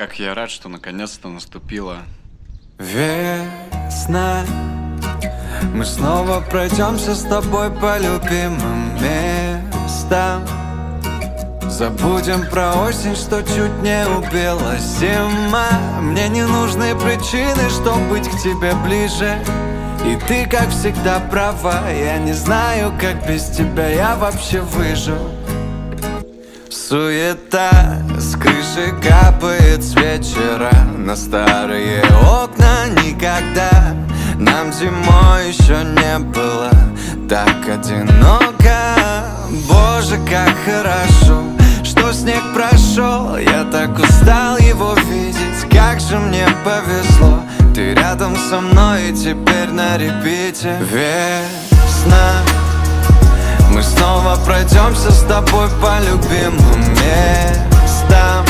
Как я рад, что наконец-то наступила весна. Мы снова пройдемся с тобой по любимым местам. Забудем про осень, что чуть не убила зима. Мне не нужны причины, чтобы быть к тебе ближе. И ты, как всегда, права. Я не знаю, как без тебя я вообще выжил. Суета с крыши капает с вечера на старые окна. Никогда нам зимой еще не было так одиноко. Боже, как хорошо, что снег прошел. Я так устал его видеть. Как же мне повезло, ты рядом со мной и теперь на репите. Весна. Мы снова пройдемся с тобой по любимым местам.